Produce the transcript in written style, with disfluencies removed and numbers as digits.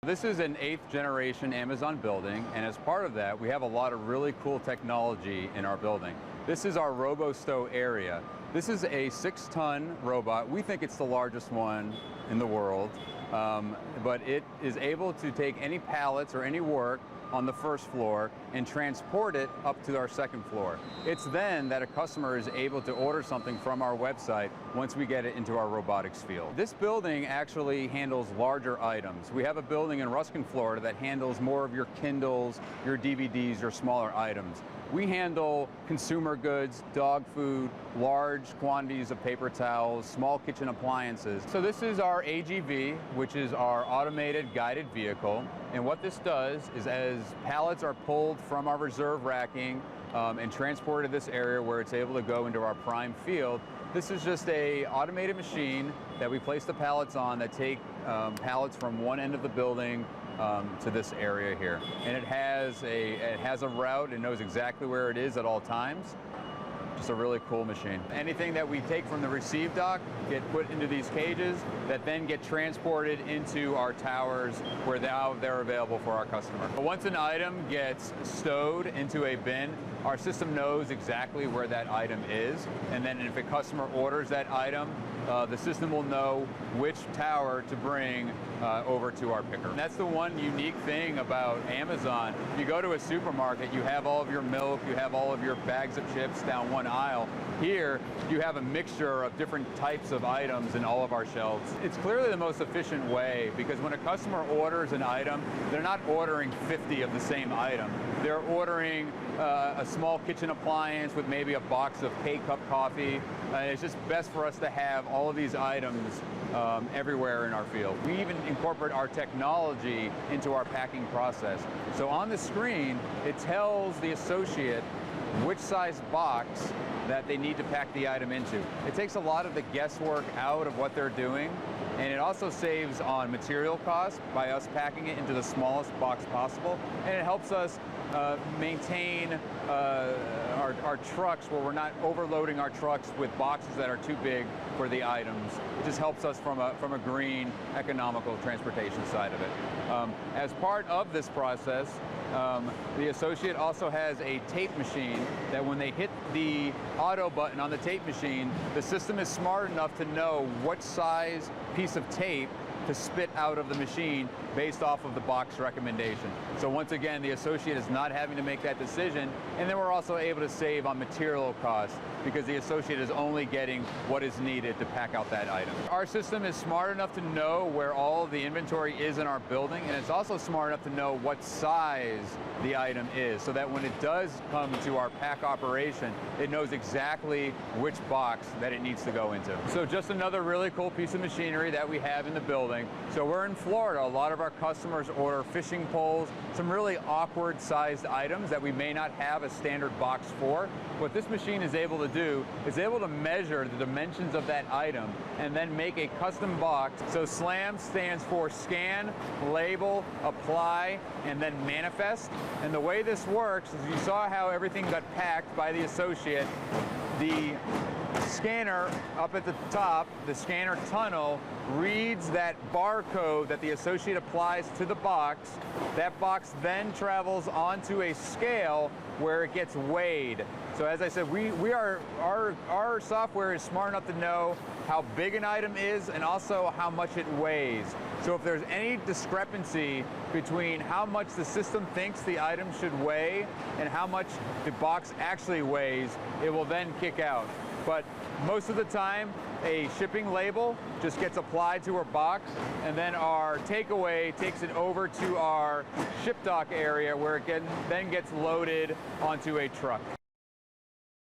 This is an 8th generation Amazon building, and as part of that, we have a lot of really cool technology in our building. This is our Robo Stow area. This is a 6-ton robot. We think it's the largest one in the world, but it is able to take any pallets or any work on the first floor and transport it up to our second floor. It's then that a customer is able to order something from our website once we get it into our robotics field. This building actually handles larger items. We have a building in Ruskin, Florida that handles more of your Kindles, your DVDs, your smaller items. We handle consumer goods, dog food, large quantities of paper towels, small kitchen appliances. So this is our AGV, which is our automated guided vehicle. And what this does is as pallets are pulled from our reserve racking and transported to this area where it's able to go into our prime field, this is just a automated machine that we place the pallets on that take pallets from one end of the building to this area here. And it has a route. It knows exactly where it is at all times. Just a really cool machine. Anything that we take from the receive dock get put into these cages that then get transported into our towers where now they're available for our customer. But once an item gets stowed into a bin, our system knows exactly where that item is, and then if a customer orders that item, the system will know which tower to bring over to our picker. And that's the one unique thing about Amazon. You go to a supermarket, you have all of your milk, you have all of your bags of chips down one aisle. Here, you have a mixture of different types of items in all of our shelves. It's clearly the most efficient way because when a customer orders an item, they're not ordering 50 of the same item. They're ordering a small kitchen appliance with maybe a box of K-cup coffee. It's just best for us to have all of these items everywhere in our field. We even incorporate our technology into our packing process. So on the screen, it tells the associate which size box that they need to pack the item into. It takes a lot of the guesswork out of what they're doing, and it also saves on material costs by us packing it into the smallest box possible, and it helps us maintain our trucks where we're not overloading our trucks with boxes that are too big for the items. It just helps us from a green, economical transportation side of it. As part of this process, the associate also has a tape machine that when they hit the auto button on the tape machine, the system is smart enough to know what size piece of tape to spit out of the machine based off of the box recommendation. So once again, the associate is not having to make that decision, and then we're also able to save on material costs because the associate is only getting what is needed to pack out that item. Our system is smart enough to know where all of the inventory is in our building, and it's also smart enough to know what size the item is, so that when it does come to our pack operation, it knows exactly which box that it needs to go into. So just another really cool piece of machinery that we have in the building. So we're in Florida. A lot of our customers order fishing poles, some really awkward sized items that we may not have a standard box for. What this machine is able to do is able to measure the dimensions of that item and then make a custom box. So SLAM stands for scan, label, apply, and then manifest. And the way this works is you saw how everything got packed by the associate. The scanner up at the top, the scanner tunnel, reads that barcode that the associate applies to the box. That box then travels onto a scale where it gets weighed. So as I said, our software is smart enough to know how big an item is and also how much it weighs. So if there's any discrepancy between how much the system thinks the item should weigh and how much the box actually weighs, it will then kick out. But most of the time, a shipping label just gets applied to our box, and then our takeaway takes it over to our ship dock area where it then gets loaded onto a truck.